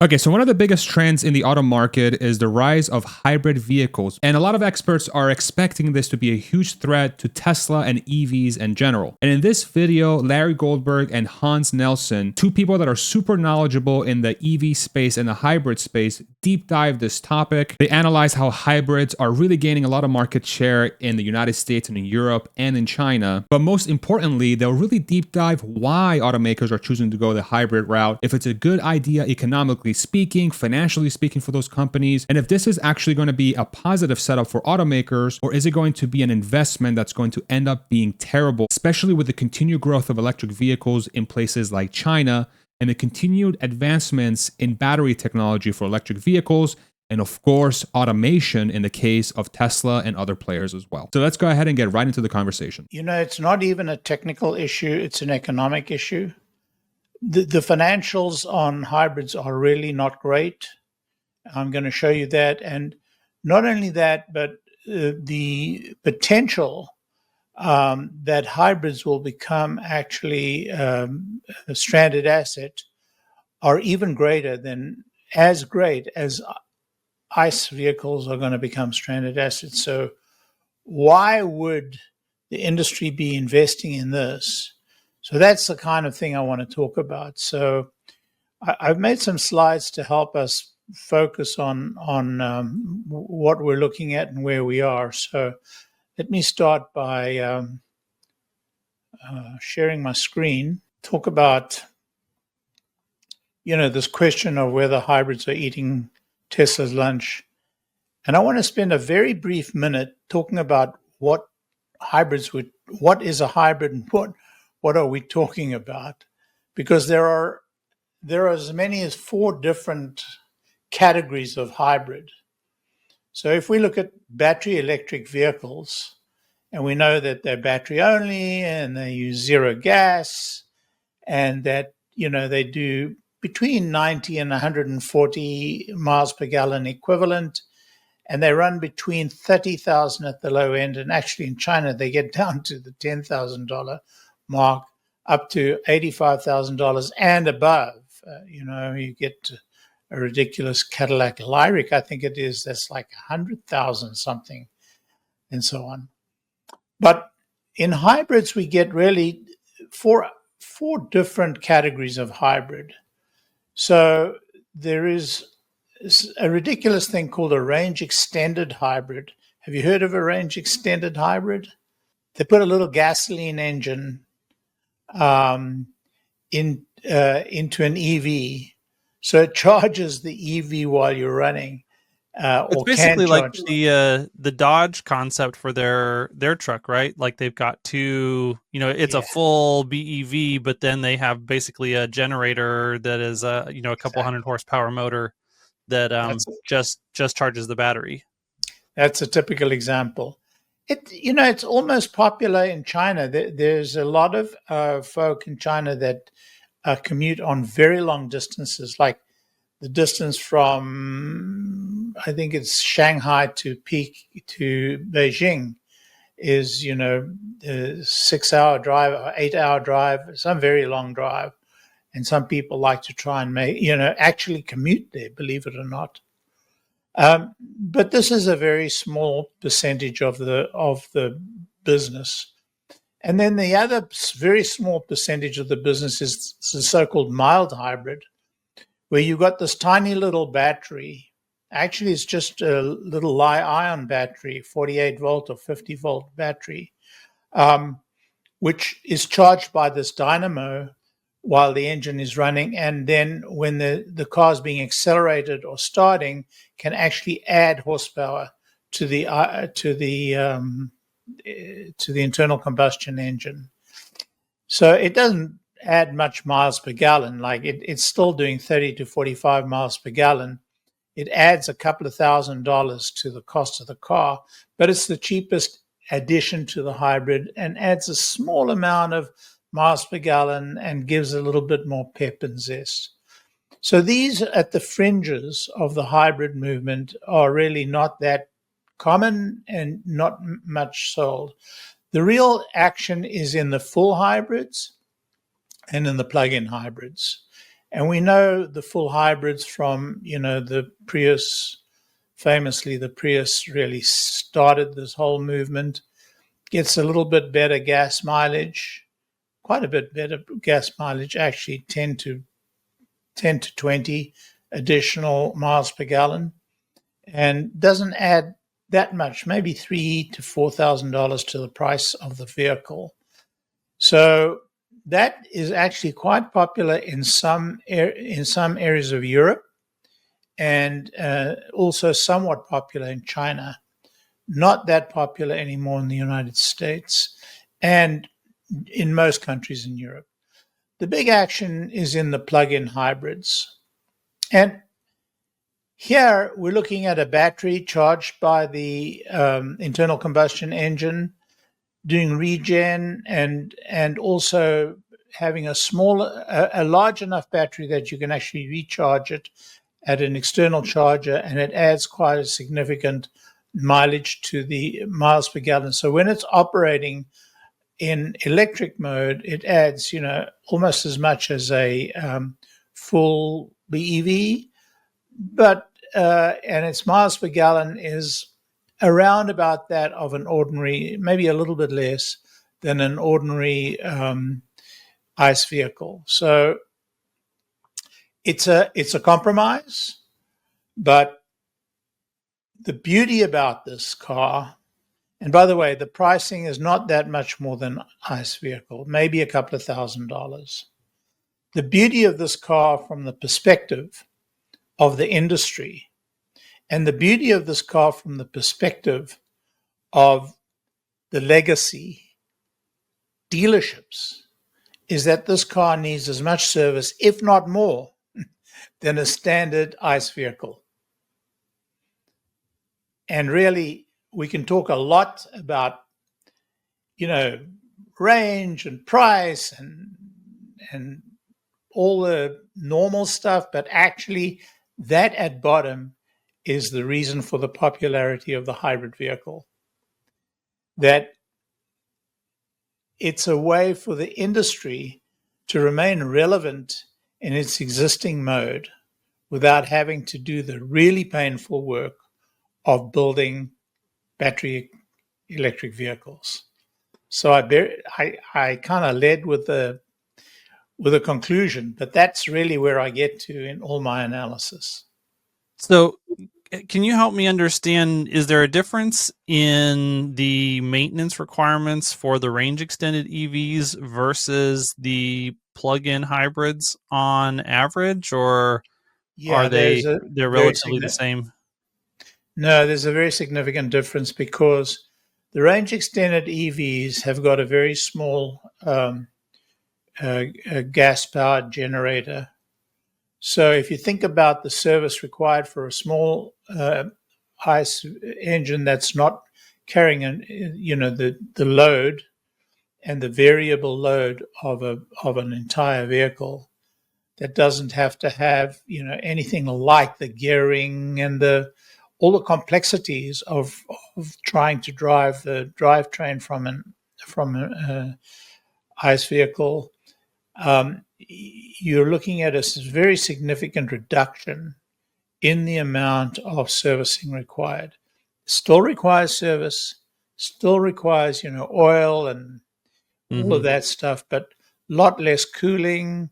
Okay, so one of the biggest trends in the auto market is the rise of hybrid vehicles, and a lot of experts are expecting this to be a huge threat to Tesla and EVs in general. And in this video, Larry Goldberg and Hans Nelson, two people that are super knowledgeable in the EV space and the hybrid space, deep dive this topic. They analyze how hybrids are really gaining a lot of market share in the United States and in Europe and in China. But most importantly, they'll really deep dive why automakers are choosing to go the hybrid route, if it's a good idea economically speaking, financially speaking for those companies, and if this is actually going to be a positive setup for automakers, or is it going to be an investment that's going to end up being terrible, especially with the continued growth of electric vehicles in places like China and the continued advancements in battery technology for electric vehicles, and of course, automation in the case of Tesla and other players as well. So let's go ahead and get right into the conversation. You know, it's not even a technical issue, it's an economic issue. The financials on hybrids are really not great. I'm going to show you that. And not only that, but the potential that hybrids will become actually a stranded asset are even greater than, as great as ICE vehicles are going to become stranded assets. So why would the industry be investing in this? So that's the kind of thing I want to talk about. So I've made some slides to help us focus on what we're looking at and where we are. So let me start by sharing my screen, talk about, you know, this question of whether hybrids are eating Tesla's lunch. And I want to spend a very brief minute talking about what is a hybrid and what are we talking about? Because there are as many as 4 different categories of hybrid. So if we look at battery electric vehicles, and we know that they're battery only and they use zero gas, and that, you know, they do between 90 and 140 miles per gallon equivalent, and they run between 30,000 at the low end, and actually in China they get down to the $10,000 mark, up to $85,000 and above. You know, you get a ridiculous Cadillac Lyric, I think it is, that's like 100,000 something, and so on. But in hybrids, we get really four different categories of hybrid. So there is a ridiculous thing called a range extended hybrid. Have you heard of a range extended hybrid? They put a little gasoline engine into an EV, so it charges the EV while you're running. It's basically like the Dodge concept for their truck, right? Like they've got two, you know, it's a full BEV, but then they have basically a generator that is a couple hundred horsepower motor that just charges the battery. That's a typical example. It's almost popular in China. There's a lot of folk in China that commute on very long distances, like the distance from, I think it's Shanghai to Beijing is, a 6-hour drive or 8-hour drive, some very long drive. And some people like to try and actually commute there, believe it or not. But this is a very small percentage of the business. And then the other very small percentage of the business is the so-called mild hybrid, where you've got this tiny little battery. Actually, it's just a little Li-ion battery, 48-volt or 50-volt battery, which is charged by this dynamo while the engine is running, and then when the car is being accelerated or starting, can actually add horsepower to the internal combustion engine. So it doesn't add much miles per gallon. Like it's still doing 30 to 45 miles per gallon. It adds a couple of $1,000s to the cost of the car, but it's the cheapest addition to the hybrid and adds a small amount of miles per gallon and gives a little bit more pep and zest. So these at the fringes of the hybrid movement are really not that common and not much sold. The real action is in the full hybrids and in the plug-in hybrids. And we know the full hybrids from, the Prius, famously, the Prius really started this whole movement. Gets a little bit better gas mileage, quite a bit better gas mileage, actually 10 to 20 additional miles per gallon, and doesn't add that much, maybe $3,000 to $4,000 to the price of the vehicle. So that is actually quite popular in some areas of Europe, and also somewhat popular in China. Not that popular anymore in the United States and in most countries in Europe. The big action is in the plug-in hybrids. And here we're looking at a battery charged by the internal combustion engine, doing regen, and also having a large enough battery that you can actually recharge it at an external charger, and it adds quite a significant mileage to the miles per gallon. So when it's operating in electric mode, it adds, almost as much as a full BEV, but and its miles per gallon is around about that of an ordinary, maybe a little bit less than an ordinary ICE vehicle. So it's a compromise, but the beauty about this car, and by the way, the pricing is not that much more than ICE vehicle, maybe a couple of $1,000s. The beauty of this car from the perspective of the industry, and the beauty of this car from the perspective of the legacy dealerships, is that this car needs as much service, if not more, than a standard ICE vehicle. And really, we can talk a lot about, range and price and all the normal stuff, but actually that at bottom is the reason for the popularity of the hybrid vehicle. That it's a way for the industry to remain relevant in its existing mode without having to do the really painful work of building battery electric vehicles. So I kind of led with a conclusion, but that's really where I get to in all my analysis. So can you help me understand, is there a difference in the maintenance requirements for the range extended EVs versus the plug-in hybrids on average, or are they're relatively the same? No, there's a very significant difference because the range extended EVs have got a very small gas-powered generator. So if you think about the service required for a small ICE engine that's not carrying the load and the variable load of an entire vehicle, that doesn't have to have anything like the gearing and all the complexities of trying to drive the drivetrain from an ICE vehicle. You're looking at a very significant reduction in the amount of servicing required. Still requires service, still requires oil and all of that stuff, but a lot less cooling.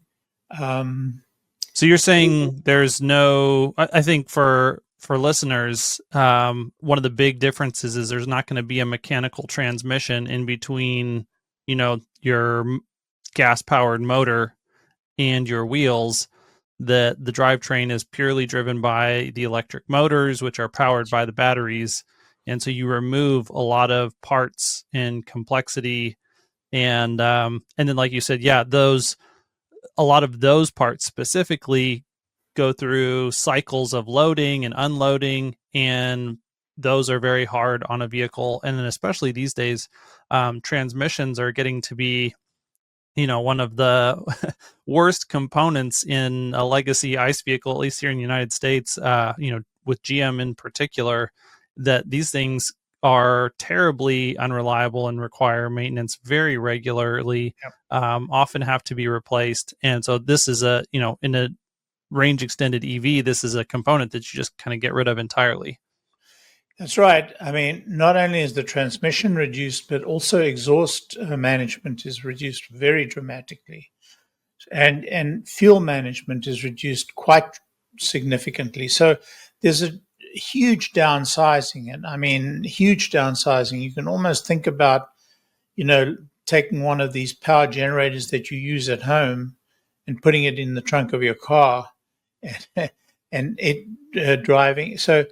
So you're saying there's no, I think for listeners, one of the big differences is there's not going to be a mechanical transmission in between, your gas powered motor and your wheels. The drivetrain is purely driven by the electric motors, which are powered by the batteries. And so you remove a lot of parts and complexity. And then, like you said, a lot of those parts specifically go through cycles of loading and unloading, and those are very hard on a vehicle. And then especially these days, transmissions are getting to be, one of the worst components in a legacy ICE vehicle, at least here in the United States, with GM in particular, that these things are terribly unreliable and require maintenance very regularly, often have to be replaced. And so this is in a range extended EV, this is a component that you just kind of get rid of entirely. That's right. I mean, not only is the transmission reduced, but also exhaust management is reduced very dramatically. And fuel management is reduced quite significantly. So there's a huge downsizing. And I mean, huge downsizing. You can almost think about, taking one of these power generators that you use at home and putting it in the trunk of your car and it driving. So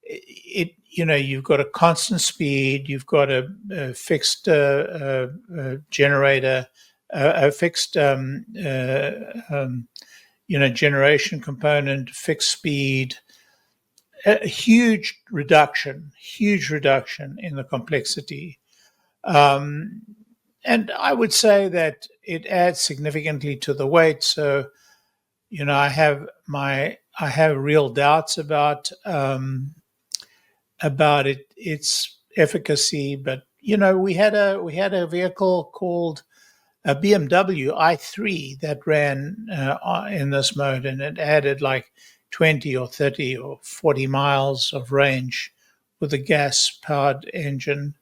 you've got a constant speed, you've got a fixed generator, a fixed generation component, fixed speed, a huge reduction in the complexity. And I would say that it adds significantly to the weight. So, I have real doubts about its efficacy. But we had a vehicle called a BMW i3 that ran in this mode, and it added like 20 or 30 or 40 miles of range with a gas-powered engine.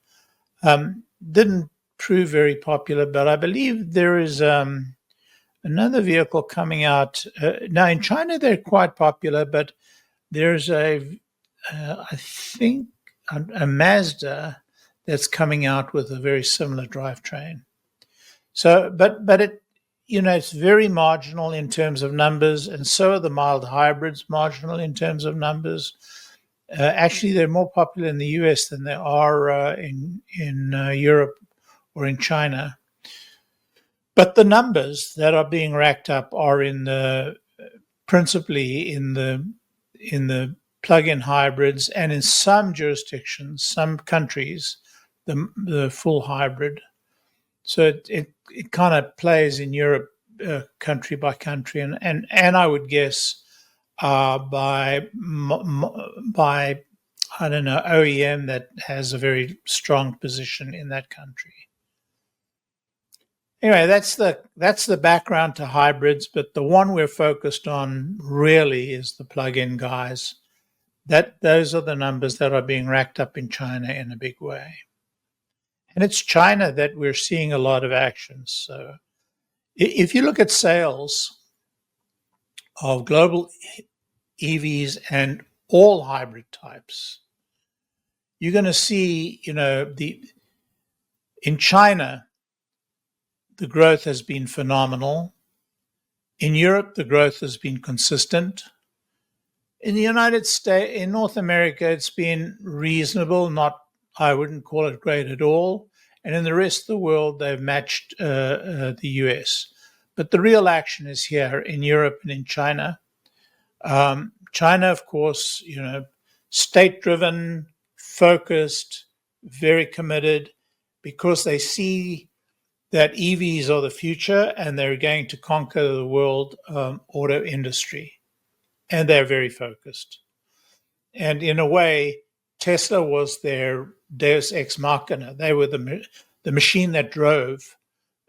Didn't prove very popular, but I believe there is another vehicle coming out. Now, in China, they're quite popular, but there's I think, a Mazda that's coming out with a very similar drivetrain. So, but it, it's very marginal in terms of numbers, and so are the mild hybrids marginal in terms of numbers. Actually, they're more popular in the US than they are in Europe or in China. But the numbers that are being racked up are principally in the plug-in hybrids, and in some jurisdictions, some countries, the full hybrid. So it kind of plays in Europe, country by country, and I would guess by I don't know, OEM that has a very strong position in that country. Anyway, that's the background to hybrids, but the one we're focused on really is the plug-in guys. Those are the numbers that are being racked up in China in a big way. And it's China that we're seeing a lot of action. So if you look at sales of global EVs and all hybrid types, you're going to see, in China, the growth has been phenomenal. In Europe, the growth has been consistent. In the United States, in North America, it's been reasonable, I wouldn't call it great at all. And in the rest of the world, they've matched the US. But the real action is here in Europe and in China. China, of course, state-driven, focused, very committed, because they see that EVs are the future and they're going to conquer the world auto industry. And they're very focused. And in a way, Tesla was their Deus ex machina. They were the machine that drove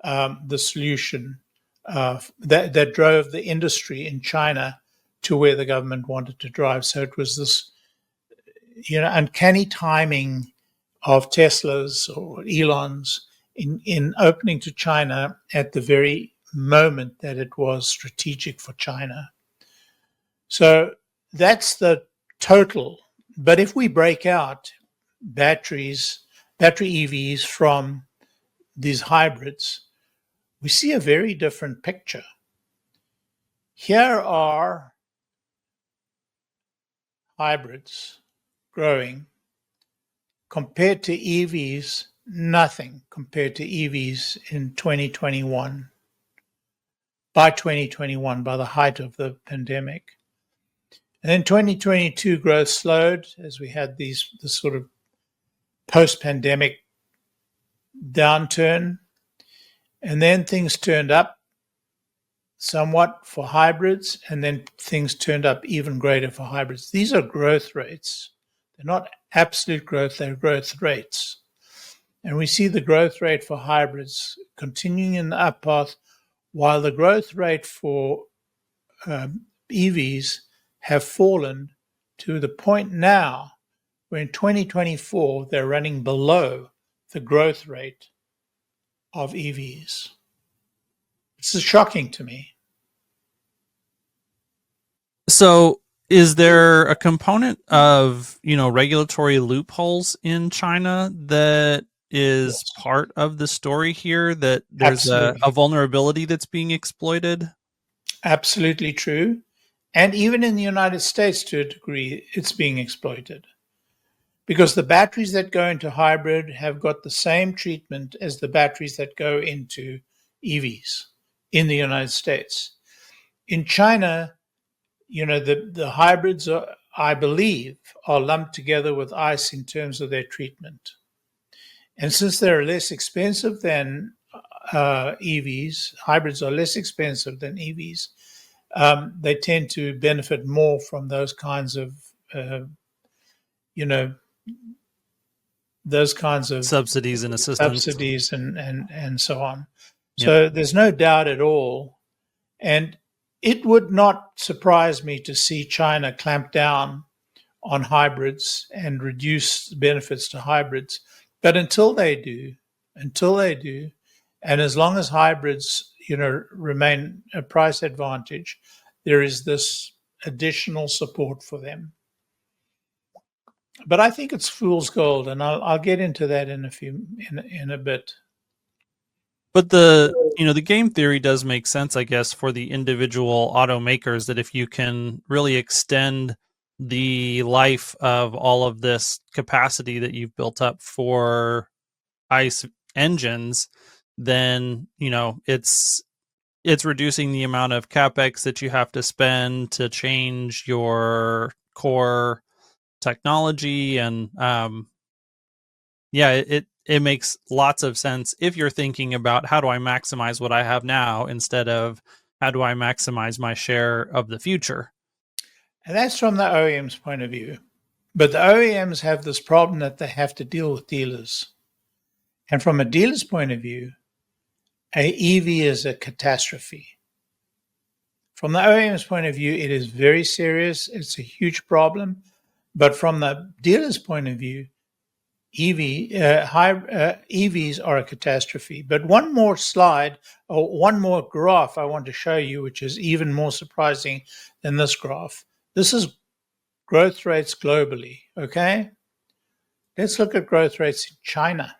the solution, that drove the industry in China to where the government wanted to drive. So it was this, uncanny timing of Tesla's or Elon's in opening to China at the very moment that it was strategic for China. So that's the total. But if we break out battery EVs from these hybrids, we see a very different picture. Here are hybrids growing compared to EVs, nothing compared to EVs in 2021, by 2021, by the height of the pandemic. And then 2022 growth slowed as we had this sort of post-pandemic downturn. And then things turned up somewhat for hybrids, and then things turned up even greater for hybrids. These are growth rates They're not absolute growth, they're growth rates. And we see the growth rate for hybrids continuing in the up path, while the growth rate for EVs have fallen to the point now where in 2024 they're running below the growth rate of EVs. This is shocking to me. So is there a component of, regulatory loopholes in China that is part of the story here, that there's a vulnerability that's being exploited? Absolutely true. And even in the United States, to a degree, it's being exploited. Because the batteries that go into hybrid have got the same treatment as the batteries that go into EVs in the United States. In China, the hybrids, I believe, are lumped together with ICE in terms of their treatment. And since they're less expensive than EVs, hybrids are less expensive than EVs, they tend to benefit more from those kinds of, subsidies and assistance. Subsidies and so on. So there's no doubt at all. And it would not surprise me to see China clamp down on hybrids and reduce benefits to hybrids. But until they do, and as long as hybrids, remain a price advantage, there is this additional support for them. But I think it's fool's gold, and I'll get into that in a bit. But the game theory does make sense, I guess, for the individual automakers, that if you can really extend the life of all of this capacity that you've built up for ICE engines, then it's reducing the amount of capex that you have to spend to change your core technology. And it makes lots of sense if you're thinking about, how do I maximize what I have now instead of how do I maximize my share of the future? And that's from the OEM's point of view. But the OEMs have this problem that they have to deal with dealers. And from a dealer's point of view, an EV is a catastrophe. From the OEM's point of view, it is very serious. It's a huge problem. But from the dealer's point of view, EVs are a catastrophe. But one more slide, or one more graph I want to show you, which is even more surprising than this graph. This is growth rates globally, okay? Let's look at growth rates in China.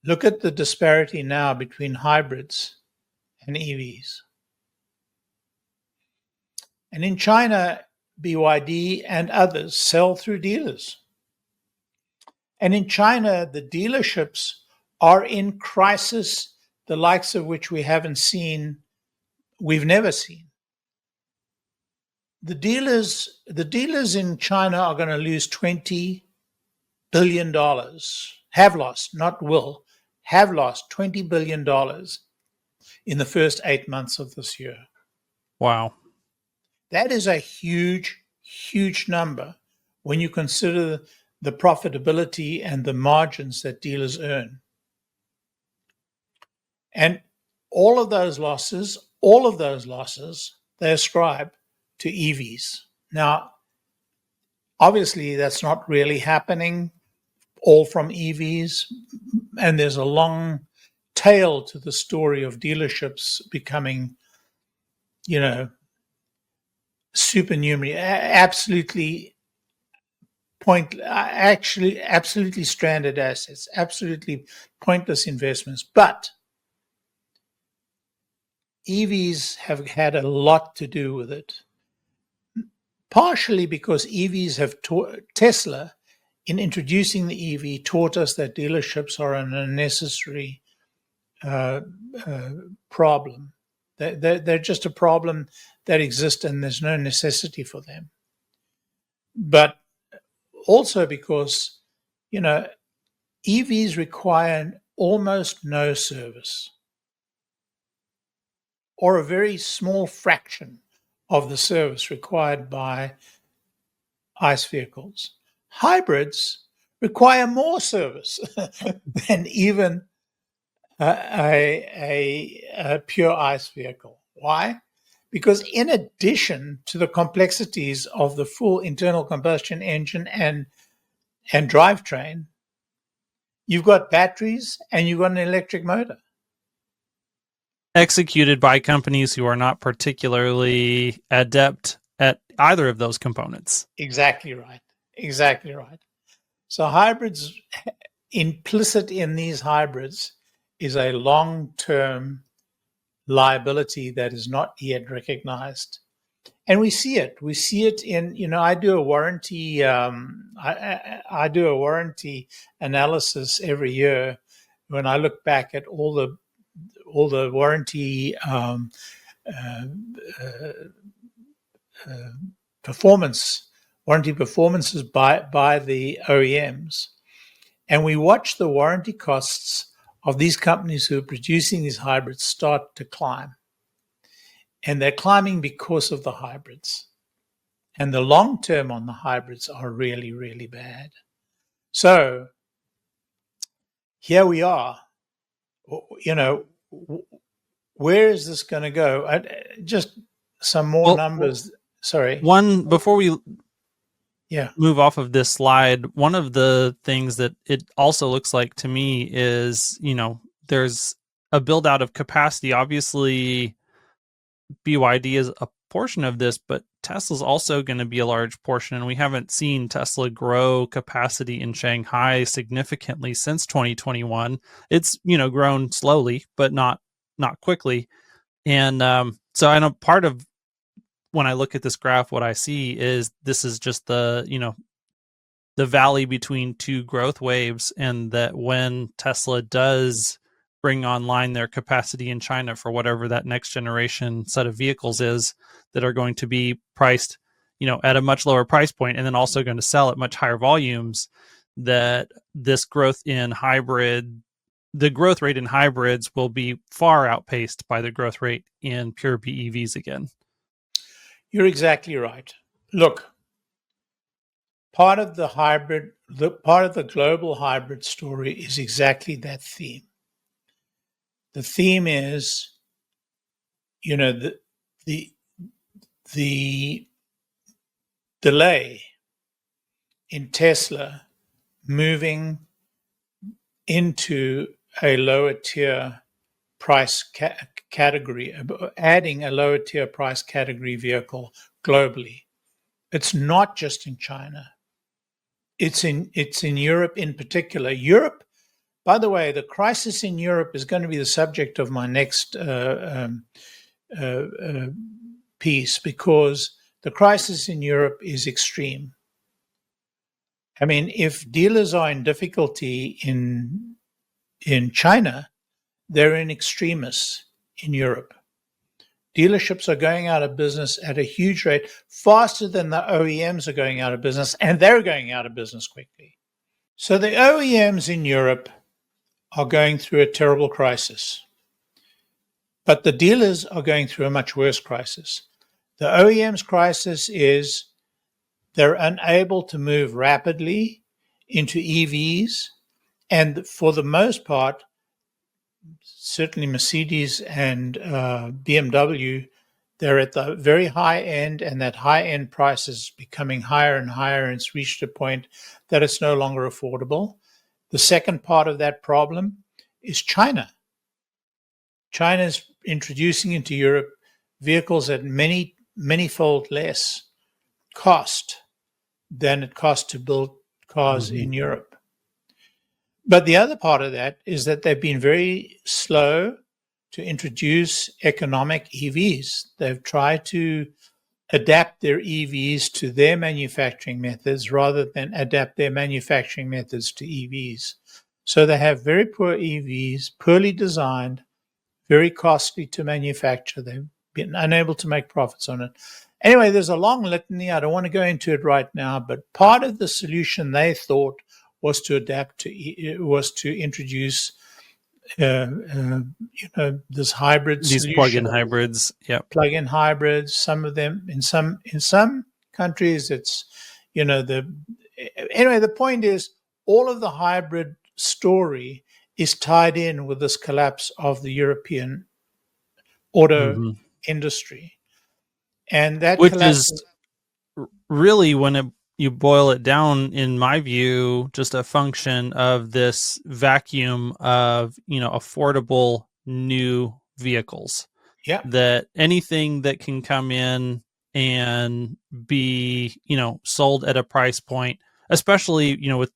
Look at the disparity now between hybrids and EVs. And in China, BYD and others sell through dealers. And in China, the dealerships are in crisis, the likes of which we've never seen. The dealers in China are going to lose $20 billion, have lost, not will, have lost $20 billion in the first 8 months of this year. Wow. That is a huge, huge number when you consider the profitability and the margins that dealers earn. And all of those losses, they ascribe to EVs. Now, obviously, that's not really happening all from EVs, and there's a long tail to the story of dealerships becoming, supernumerary, absolutely stranded assets, absolutely pointless investments. But EVs have had a lot to do with it, partially because EVs have Tesla, in introducing the EV, taught us that dealerships are an unnecessary problem. They're just a problem that exists, and there's no necessity for them. But also because, EVs require almost no service, or a very small fraction of the service required by ICE vehicles. Hybrids require more service than even a pure ICE vehicle. Why? Because in addition to the complexities of the full internal combustion engine and drivetrain, you've got batteries and you've got an electric motor. Executed by companies who are not particularly adept at either of those components. Exactly right. Exactly right. So hybrids, implicit in these hybrids is a long-term liability that is not yet recognized. And we see it. We see it in, I do a warranty. I do a warranty analysis every year. When I look back at all the warranty performances by the OEMs, and we watch the warranty costs of these companies who are producing these hybrids start to climb. And they're climbing because of the hybrids. And the long term on the hybrids are really, really bad. So here we are. Where is this going to go? Just some more numbers. Sorry. One, before we move off of this slide, one of the things that it also looks like to me is, there's a build out of capacity. Obviously, BYD is a portion of this, but Tesla's also going to be a large portion. And we haven't seen Tesla grow capacity in Shanghai significantly since 2021. It's, grown slowly, but not quickly. And so I know part of when I look at this graph, what I see is this is just the valley between two growth waves, and that when Tesla does bring online their capacity in China for whatever that next generation set of vehicles is that are going to be priced, at a much lower price point, and then also going to sell at much higher volumes, that this growth in the growth rate in hybrids will be far outpaced by the growth rate in pure BEVs again. You're exactly right. Look, part of the global hybrid story is exactly that theme. The theme is, the delay in Tesla moving into a lower tier price category, adding a lower tier price category vehicle globally. It's not just in China. It's in Europe in particular. Europe, by the way, the crisis in Europe is going to be the subject of my next piece, because the crisis in Europe is extreme. I mean, if dealers are in difficulty in China, they're in extremis in Europe. Dealerships are going out of business at a huge rate, faster than the OEMs are going out of business, and they're going out of business quickly. So the OEMs in Europe are going through a terrible crisis, but the dealers are going through a much worse crisis. The OEM's crisis is they're unable to move rapidly into EVs, and for the most part, certainly Mercedes and BMW, they're at the very high end, and that high end price is becoming higher and higher, and it's reached a point that it's no longer affordable. The second part of that problem is China. China is introducing into Europe vehicles at many-fold less cost than it costs to build cars in Europe. But the other part of that is that they've been very slow to introduce economic EVs. They've tried to adapt their EVs to their manufacturing methods rather than adapt their manufacturing methods to EVs. So they have very poor EVs, poorly designed, very costly to manufacture. They've been unable to make profits on it. Anyway, there's a long litany. I don't want to go into it right now, but part of the solution they thought was to introduce this hybrid these solution. plug-in hybrids. Yeah, Plug-in hybrids. Some of them in some countries it's Anyway, the point is all of the hybrid story is tied in with this collapse of the European auto industry. And that which collapse is really, when you boil it down, in my view, just a function of this vacuum of, affordable new vehicles. Yeah. That anything that can come in and be, sold at a price point, especially, with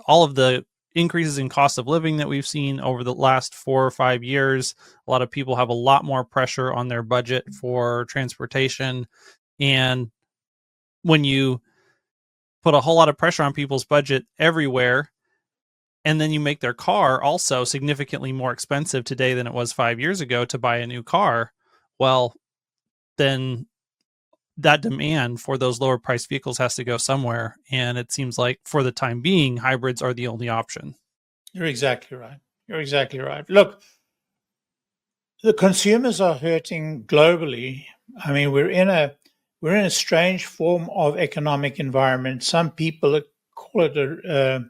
all of the increases in cost of living that we've seen over the last 4 or 5 years. A lot of people have a lot more pressure on their budget for transportation. And when you put a whole lot of pressure on people's budget everywhere, and then you make their car also significantly more expensive today than it was 5 years ago to buy a new car, well, then that demand for those lower priced vehicles has to go somewhere. And it seems like for the time being, hybrids are the only option. You're exactly right. Look, the consumers are hurting globally. I mean, we're in a strange form of economic environment. Some people call it a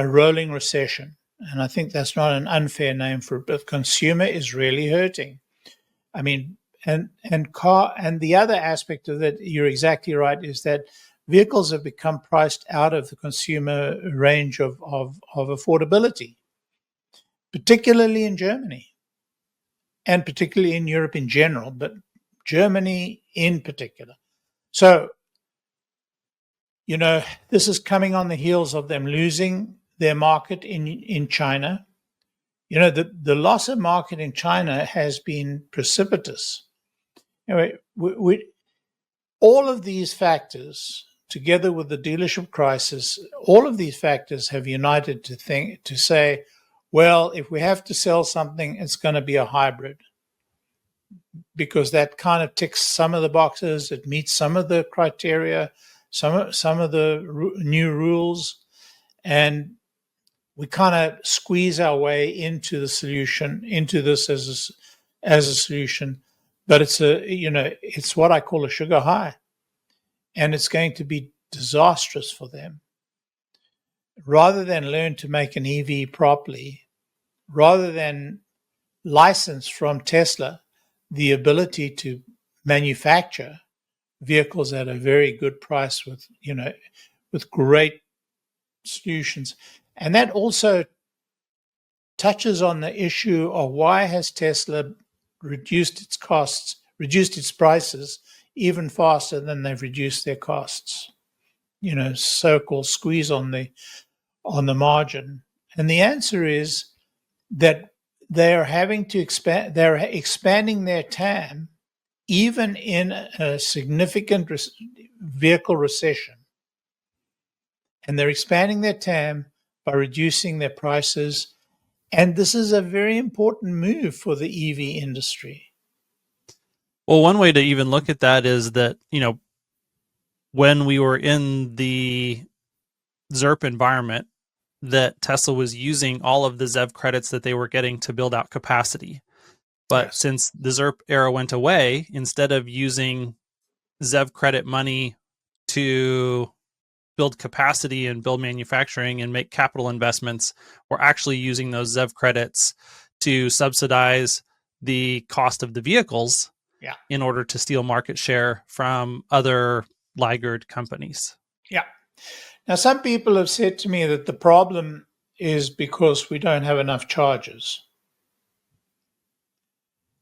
rolling recession, and I think that's not an unfair name for it. But the consumer is really hurting. I mean, and the other aspect of that, you're exactly right, is that vehicles have become priced out of the consumer range of affordability, particularly in Germany. And particularly in Europe in general, but Germany in particular. So, this is coming on the heels of them losing their market in China. The loss of market in China has been precipitous. Anyway, all of these factors, together with the dealership crisis, all of these factors have united to say, well, if we have to sell something, it's going to be a hybrid, because that kind of ticks some of the boxes. It meets some of the criteria, some of the new rules, and we kind of squeeze our way into the solution, into this as a solution. But it's what I call a sugar high, and it's going to be disastrous for them. Rather than learn to make an EV properly, rather than license from Tesla the ability to manufacture vehicles at a very good price with great solutions. And that also touches on the issue of why has Tesla reduced its prices even faster than they've reduced their costs. So-called squeeze on the margin. And the answer is that they're having to expand. They're expanding their TAM even in a significant vehicle recession, and they're expanding their TAM by reducing their prices. And this is a very important move for the EV industry. Well, one way to even look at that is that, when we were in the ZERP environment, that Tesla was using all of the ZEV credits that they were getting to build out capacity. But Yes. Since the ZERP era went away, instead of using ZEV credit money to build capacity and build manufacturing and make capital investments, we're actually using those ZEV credits to subsidize the cost of the vehicles in order to steal market share from other laggard companies. Yeah. Now, some people have said to me that the problem is because we don't have enough chargers.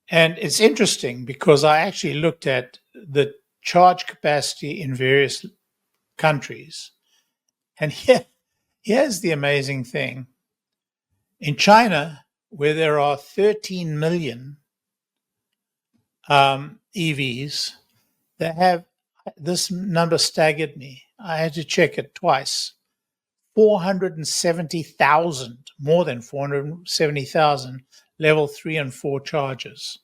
And it's interesting because I actually looked at the charge capacity in various countries. And here's the amazing thing. In China, where there are 13 million EVs, they have, this number staggered me. I had to check it twice. 470,000, more than 470,000 level 3 and 4 chargers,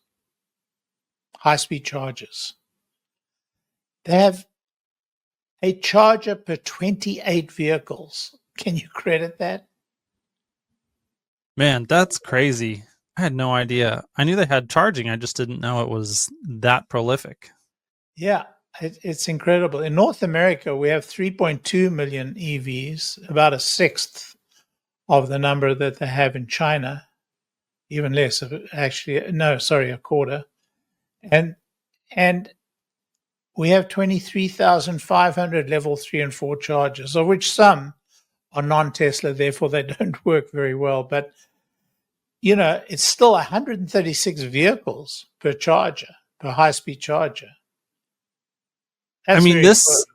high-speed chargers. They have a charger per 28 vehicles. Can you credit that? Man, that's crazy. I had no idea. I knew they had charging. I just didn't know it was that prolific. Yeah. it's incredible. In North America, we have 3.2 million EVs, about a sixth of the number that they have in China, even less. Actually, no, sorry, a quarter. And we have 23,500 level 3 and 4 chargers, of which some are non-Tesla, therefore they don't work very well. But, it's still 136 vehicles per charger, per high-speed charger. That's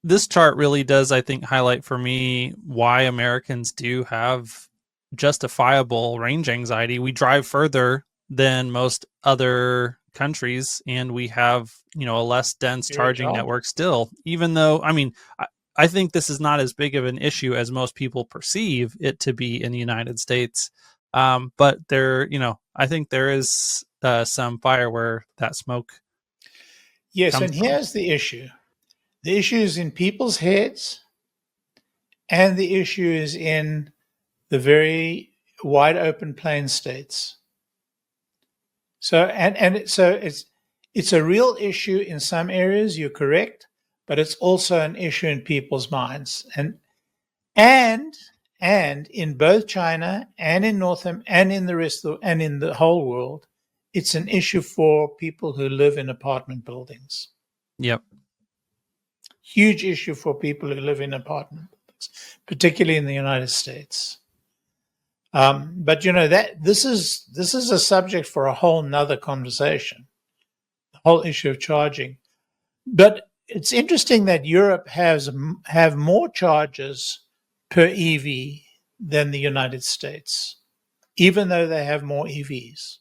this chart really does, I think, highlight for me why Americans do have justifiable range anxiety. We drive further than most other countries, and we have, a less dense charging network still, even though, I think this is not as big of an issue as most people perceive it to be in the United States. But there, I think there is some fire where that smoke. Yes, and here's the issue. The issue is in people's heads, and the issue is in the very wide open plain states. So it's a real issue in some areas, you're correct, but it's also an issue in people's minds. And in both China and in and in the rest of and in the whole world, it's an issue for people who live in apartment buildings. Yep. Huge issue for people who live in apartment buildings, particularly in the United States. But that this is a subject for a whole nother conversation, the whole issue of charging. But it's interesting that Europe have more chargers per EV than the United States, even though they have more EVs.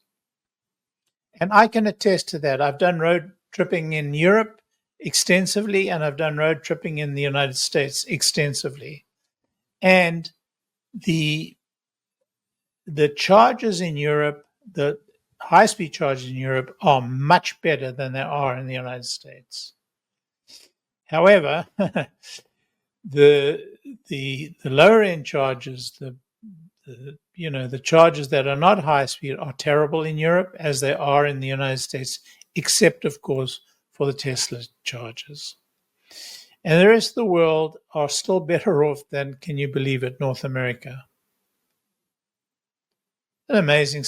And I can attest to that. I've done road tripping in Europe extensively, and I've done road tripping in the United States extensively. And the chargers in Europe, the high-speed chargers in Europe, are much better than they are in the United States. However, the lower-end chargers, the chargers that are not high-speed are terrible in Europe as they are in the United States, except, of course, for the Tesla chargers. And the rest of the world are still better off than, can you believe it, North America. Amazing.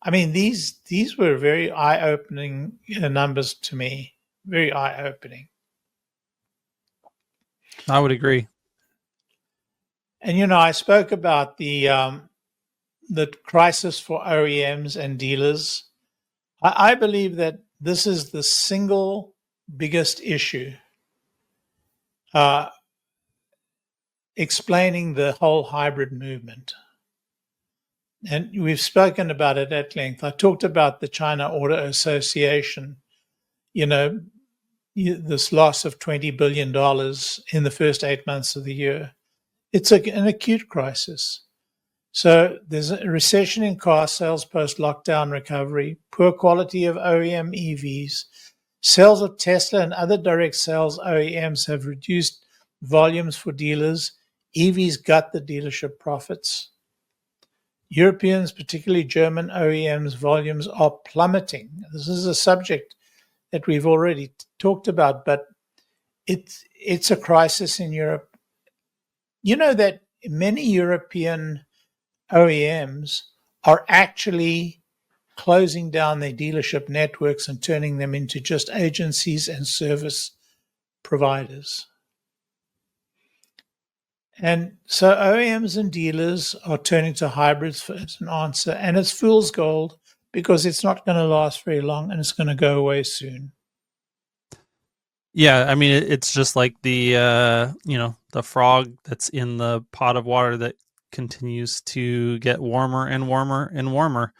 These were very eye-opening numbers to me. Very eye-opening. I would agree. And I spoke about the crisis for OEMs and dealers. I believe that this is the single biggest issue explaining the whole hybrid movement. And we've spoken about it at length. I talked about the China Auto Association, this loss of $20 billion in the first 8 months of the year. It's an acute crisis. So there's a recession in car sales post-lockdown recovery, poor quality of OEM EVs, sales of Tesla and other direct sales OEMs have reduced volumes for dealers. EVs gut the dealership profits. Europeans, particularly German OEMs, volumes are plummeting. This is a subject that we've already talked about, but it's a crisis in Europe. You know that many European OEMs are actually closing down their dealership networks and turning them into just agencies and service providers. And so OEMs and dealers are turning to hybrids as an answer, and it's fool's gold because it's not going to last very long and it's going to go away soon. Yeah, it's just like the frog that's in the pot of water that continues to get warmer and warmer and warmer.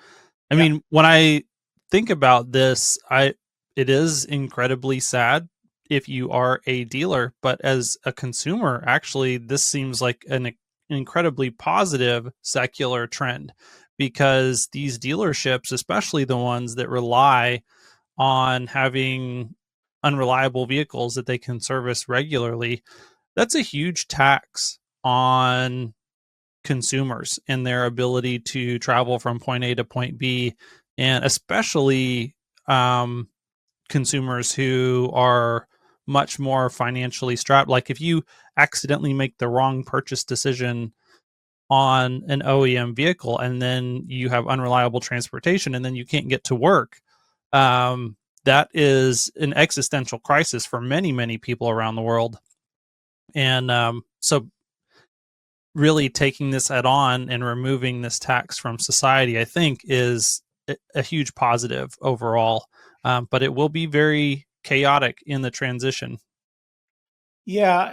I mean, when I think about this, it is incredibly sad if you are a dealer, but as a consumer, actually, this seems like an incredibly positive secular trend, because these dealerships, especially the ones that rely on having unreliable vehicles that they can service regularly, that's a huge tax on consumers and their ability to travel from point A to point B, and especially consumers who are much more financially strapped. Like if you accidentally make the wrong purchase decision on an OEM vehicle and then you have unreliable transportation and then you can't get to work, that is an existential crisis for many, many people around the world. And so really taking this head on and removing this tax from society, I think, is a huge positive overall. But it will be very chaotic in the transition. Yeah,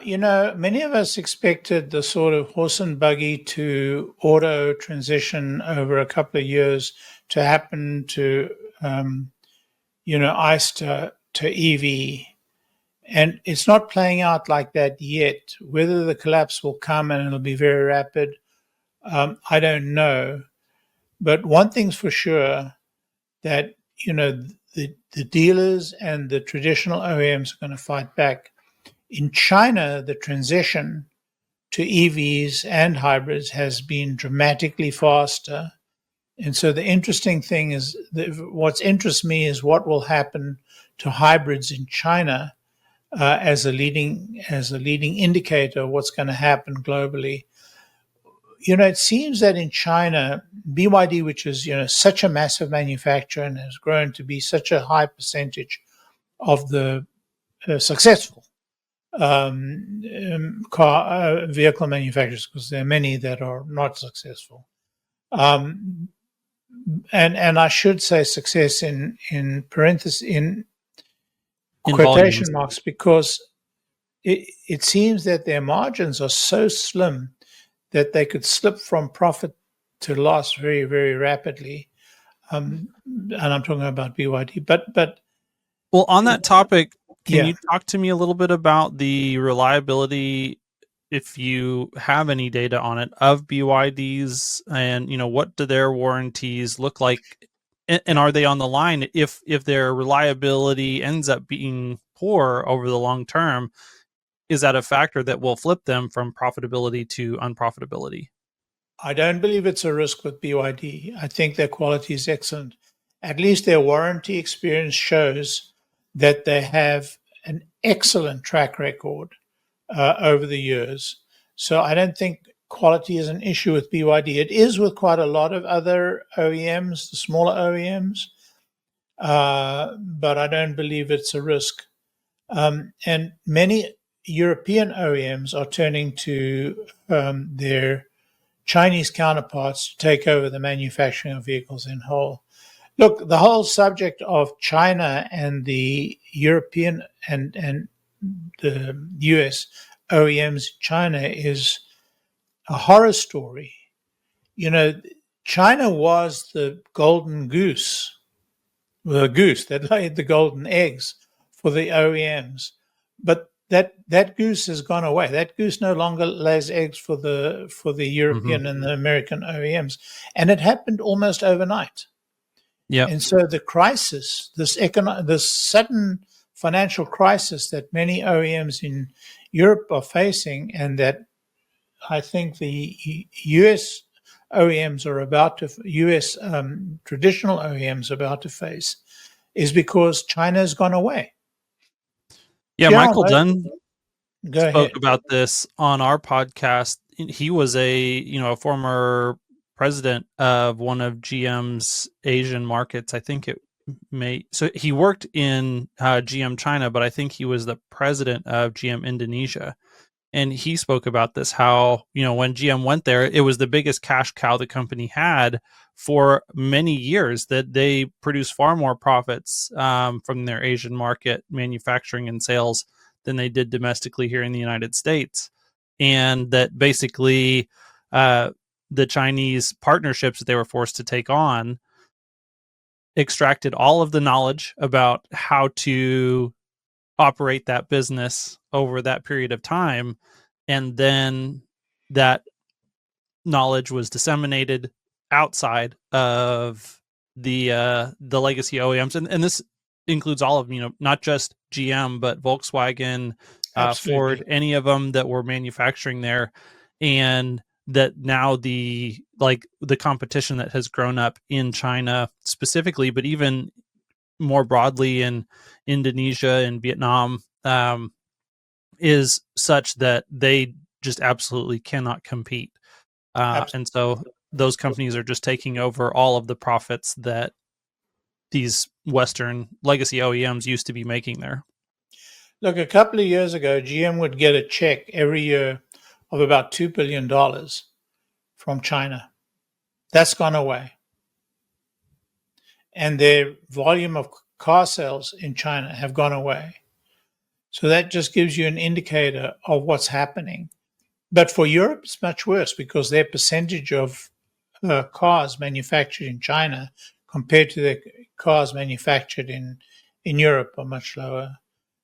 many of us expected the sort of horse and buggy to auto transition over a couple of years to happen to, ICE to EV. And it's not playing out like that yet. Whether the collapse will come and it'll be very rapid, I don't know. But one thing's for sure, that, the dealers and the traditional OEMs are going to fight back. In China, the transition to EVs and hybrids has been dramatically faster. And so the interesting thing is, what interests me is what will happen to hybrids in China as a leading indicator of what's going to happen globally. It seems that in China, BYD, which is such a massive manufacturer and has grown to be such a high percentage of the successful car vehicle manufacturers, because there are many that are not successful, and I should say success in parentheses, in quotation marks, because it seems that their margins are so slim that they could slip from profit to loss very, very rapidly. And I'm talking about BYD. But well, on that topic, can you talk to me a little bit about the reliability, if you have any data on it, of BYDs, and what do their warranties look like, and are they on the line if their reliability ends up being poor over the long term? Is that a factor that will flip them from profitability to unprofitability? I don't believe it's a risk with BYD. I think their quality is excellent. At least their warranty experience shows that they have an excellent track record over the years. So I don't think quality is an issue with BYD. It is with quite a lot of other OEMs, the smaller OEMs, but I don't believe it's a risk. And many European OEMs are turning to their Chinese counterparts to take over the manufacturing of vehicles in whole. Look, the whole subject of China and the European and the US OEMs in China is a horror story. China was the golden goose, the goose that laid the golden eggs for the OEMs. But that goose has gone away. That goose no longer lays eggs for the European and the American OEMs. And it happened almost overnight. Yeah. And so the crisis, this sudden financial crisis that many OEMs in Europe are facing, and that I think the US OEMs are about to, US traditional OEMs are about to face, is because China has gone away. Yeah, Michael Dunn spoke about this on our podcast. He was a former president of one of GM's Asian markets. I think so he worked in GM China, but I think he was the president of GM Indonesia. And he spoke about this, how, when GM went there, it was the biggest cash cow the company had for many years, that they produced far more profits from their Asian market manufacturing and sales than they did domestically here in the United States. And that basically the Chinese partnerships that they were forced to take on extracted all of the knowledge about how to operate that business over that period of time, and then that knowledge was disseminated outside of the legacy OEMs, and this includes all of not just GM but Volkswagen, Ford, any of them that were manufacturing there, and that now the competition that has grown up in China specifically, but even more broadly in Indonesia and Vietnam, is such that they just absolutely cannot compete. And so those companies are just taking over all of the profits that these Western legacy OEMs used to be making there. Look, a couple of years ago, GM would get a check every year of about $2 billion from China. That's gone away. And their volume of car sales in China have gone away. So that just gives you an indicator of what's happening. But for Europe, it's much worse because their percentage of cars manufactured in China compared to the cars manufactured in Europe are much lower.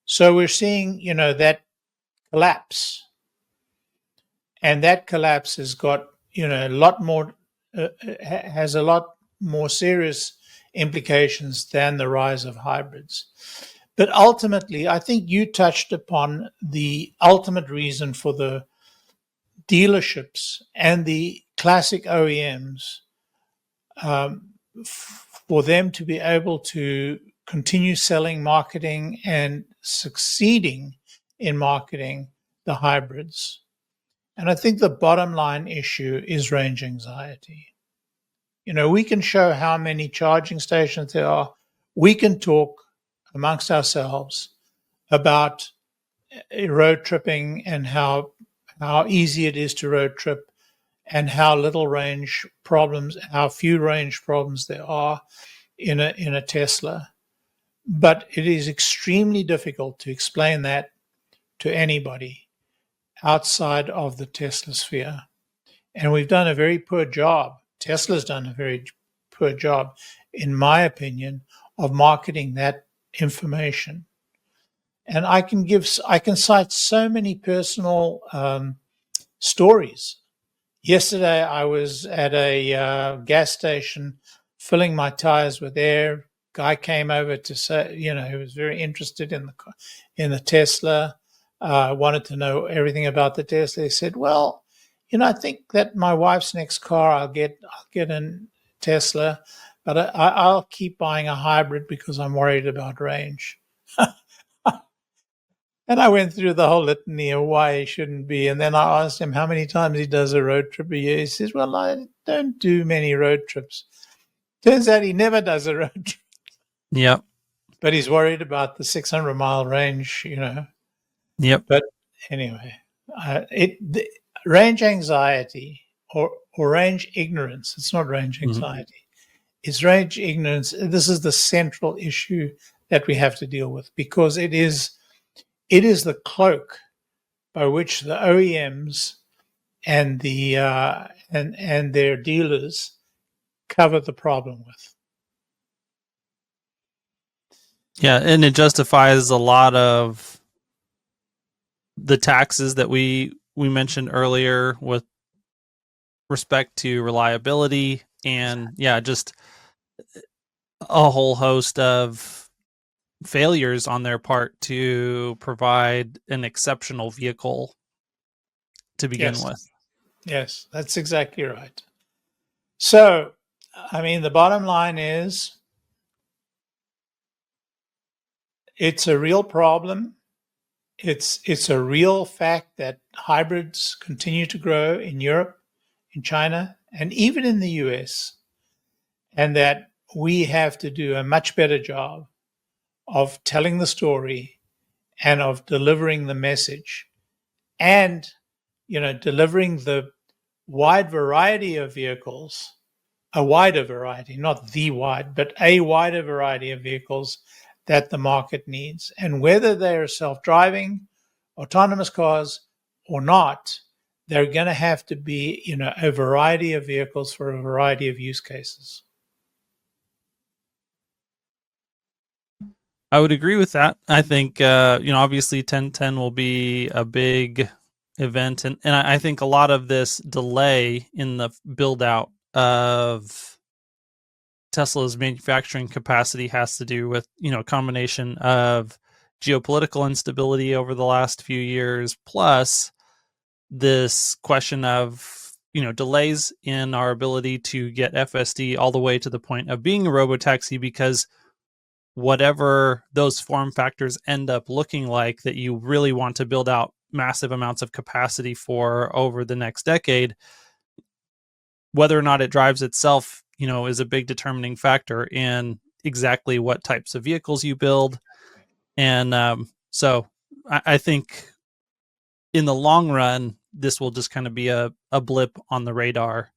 So we're seeing, that collapse. And that collapse has got, a lot more, has a lot more serious implications than the rise of hybrids. But ultimately, I think you touched upon the ultimate reason for the dealerships and the classic OEMs, for them to be able to continue selling, marketing, and succeeding in marketing the hybrids. And I think the bottom line issue is range anxiety. We can show how many charging stations there are. We can talk amongst ourselves about road tripping and how easy it is to road trip and how little range problems, how few range problems there are in a Tesla. But it is extremely difficult to explain that to anybody outside of the Tesla sphere. And we've done a very poor job. Tesla's done a very poor job, in my opinion, of marketing that information. And I can cite so many personal stories. Yesterday, I was at a gas station filling my tires with air. Guy came over to say, he was very interested in the Tesla. Wanted to know everything about the Tesla. He said, "Well, I think that my wife's next car, I'll get a Tesla, but I'll keep buying a hybrid because I'm worried about range." And I went through the whole litany of why he shouldn't be. And then I asked him how many times he does a road trip a year. He says, "Well, I don't do many road trips." Turns out he never does a road trip. Yep. But he's worried about the 600-mile range, Yep. But anyway, the range anxiety or range ignorance, it's not range anxiety, it's range ignorance. This is the central issue that we have to deal with because it is the cloak by which the OEMs and the and their dealers cover the problem with. Yeah, and it justifies a lot of the taxes that we mentioned earlier with respect to reliability and just a whole host of failures on their part to provide an exceptional vehicle to begin with. Yes, that's exactly right. So, the bottom line is it's a real problem. It's a real fact that hybrids continue to grow in Europe, in China, and even in the US, and that we have to do a much better job of telling the story and of delivering the message and, delivering the wide variety of vehicles, a wider variety, not the wide, but a wider variety of vehicles that the market needs. And whether they're self-driving, autonomous cars or not, they're going to have to be, a variety of vehicles for a variety of use cases. I would agree with that. I think, obviously 1010 will be a big event. And I think a lot of this delay in the build out of Tesla's manufacturing capacity has to do with, a combination of geopolitical instability over the last few years, plus this question of, delays in our ability to get FSD all the way to the point of being a robotaxi because whatever those form factors end up looking like that you really want to build out massive amounts of capacity for over the next decade, whether or not it drives itself, is a big determining factor in exactly what types of vehicles you build. And so I think in the long run, this will just kind of be a blip on the radar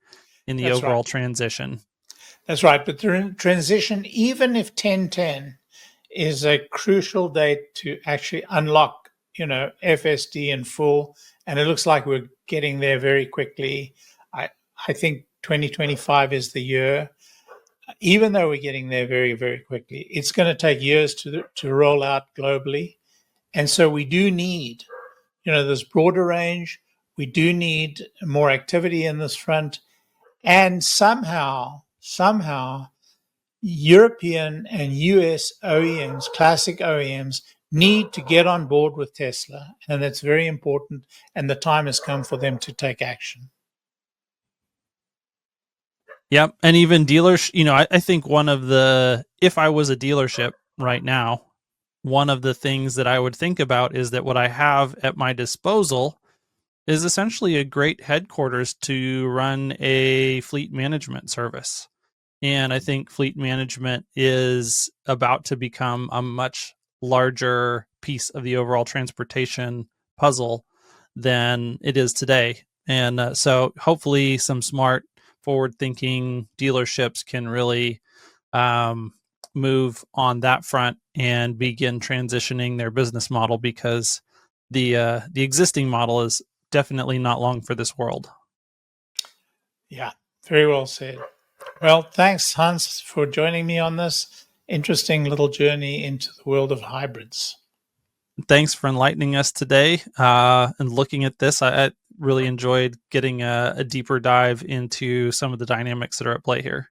in the overall transition. That's right. But the transition, even if 1010 is a crucial date to actually unlock, FSD in full, and it looks like we're getting there very quickly. I think 2025 is the year. Even though we're getting there very, very quickly, it's going to take years to roll out globally. And so we do need, this broader range. We do need more activity in this front. And somehow, European and US OEMs, classic OEMs, need to get on board with Tesla. And that's very important. And the time has come for them to take action. Yep. And even dealers, I think if I was a dealership right now, one of the things that I would think about is that what I have at my disposal is essentially a great headquarters to run a fleet management service. And I think fleet management is about to become a much larger piece of the overall transportation puzzle than it is today. And so hopefully some smart, forward-thinking dealerships can really move on that front and begin transitioning their business model, because the existing model is definitely not long for this world. Yeah, very well said. Well, thanks, Hans, for joining me on this interesting little journey into the world of hybrids. Thanks for enlightening us today and looking at this. I really enjoyed getting a deeper dive into some of the dynamics that are at play here.